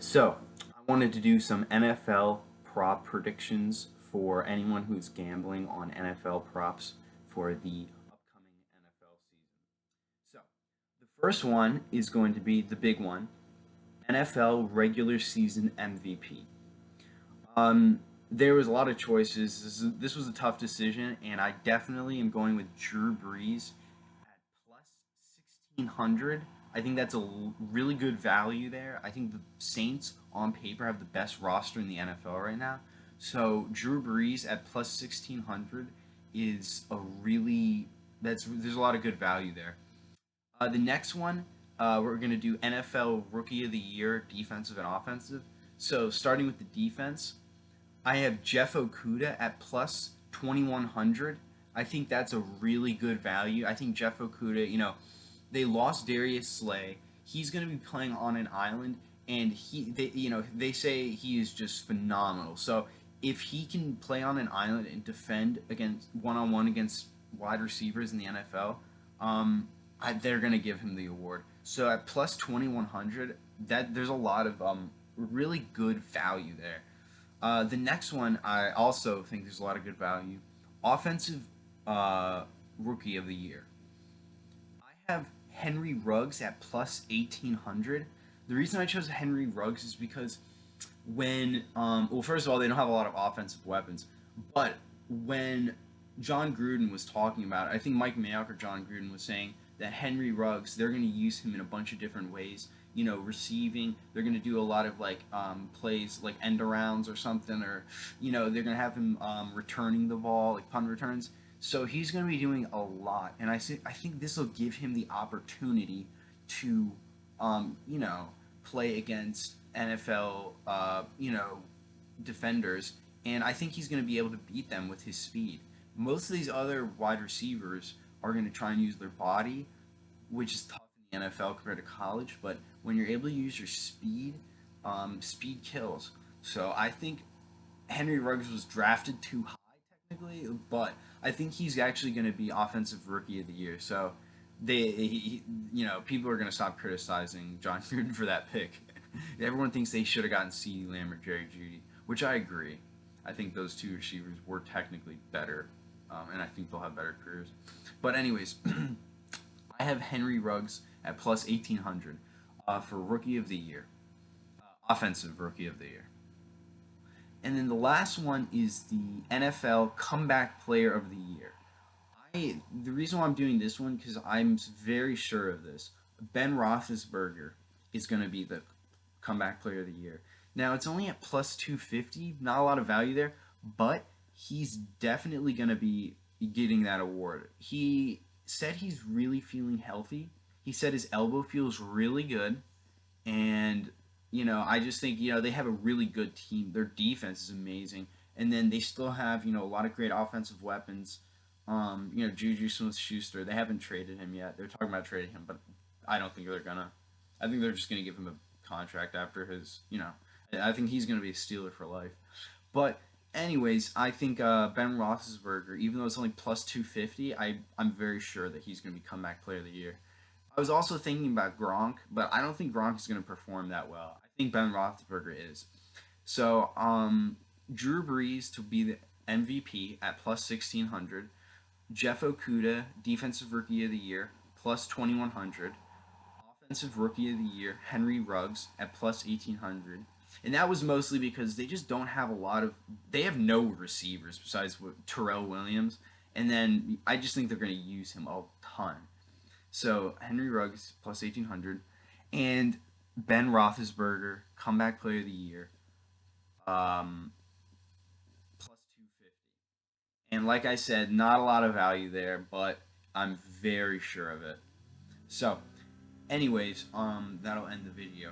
So, I wanted to do some NFL prop predictions for anyone who's gambling on NFL props for the upcoming NFL season. So, the first one is going to be the big one, NFL regular season MVP. Um, there was a lot of choices. This was a tough decision, and I definitely am going with Drew Brees at plus 1600. I think that's a really good value there. I think the Saints on paper have the best roster in the NFL right now. So Drew Brees at plus 1600 is a really there's a lot of good value there. The next one, we're going to do NFL Rookie of the Year, defensive and offensive. So starting with the defense, I have Jeff Okuda at plus 2100. I think that's a really good value. I think Jeff Okuda, they lost Darius Slay. He's going to be playing on an island, and they say he is just phenomenal. So if he can play on an island and defend against one-on-one against wide receivers in the NFL, they're going to give him the award. So at plus 2100, that there's a lot of really good value there. The next one, I also think there's a lot of good value. Offensive Rookie of the Year. I have Henry Ruggs at plus 1800. The reason I chose Henry Ruggs is because well, first of all, they don't have a lot of offensive weapons, but when John Gruden was talking about it, I think Mike Mayock or John Gruden was saying that Henry Ruggs, they're going to use him in a bunch of different ways. Receiving. They're going to do a lot of plays like end arounds or something, or they're going to have him returning the ball, like punt returns. So he's going to be doing a lot, and I think this will give him the opportunity to, play against NFL, defenders, and I think he's going to be able to beat them with his speed. Most of these other wide receivers are going to try and use their body, which is tough in the NFL compared to college. But when you're able to use your speed, speed kills. So I think Henry Ruggs was drafted too high technically, but I think he's actually going to be offensive rookie of the year. So people are going to stop criticizing John Gruden for that pick. Everyone thinks they should have gotten CeeDee Lamb or Jerry Jeudy, which I agree. I think those two receivers were technically better, and I think they'll have better careers. But anyways, I have Henry Ruggs at plus 1800 for Rookie of the Year, Offensive Rookie of the Year. And then the last one is the NFL Comeback Player of the Year. The reason why I'm doing this one because I'm very sure of this. Ben Roethlisberger is going to be the Comeback Player of the Year. Now it's only at plus 250, not a lot of value there, but he's definitely going to be getting that award. He said he's really feeling healthy. He said his elbow feels really good, and I just think they have a really good team. Their defense is amazing, and then they still have a lot of great offensive weapons. Juju Smith-Schuster. They haven't traded him yet. They're talking about trading him, but I don't think they're gonna. I think they're just gonna give him a contract after his. I think he's gonna be a Steeler for life. But anyways, I think Ben Roethlisberger, even though it's only plus 250, I'm very sure that he's gonna be comeback player of the year. I was also thinking about Gronk, but I don't think Gronk is going to perform that well. I think Ben Roethlisberger is. So, Drew Brees to be the MVP at plus 1600. Jeff Okuda, Defensive Rookie of the Year, plus 2100. Offensive Rookie of the Year, Henry Ruggs at plus 1800. And that was mostly because they just don't have a lot of. They have no receivers besides Terrell Williams. And then I just think they're going to use him a ton. So Henry Ruggs plus 1800, and Ben Roethlisberger comeback player of the year, plus 250. And like I said, not a lot of value there, but I'm very sure of it. So, anyways, that'll end the video.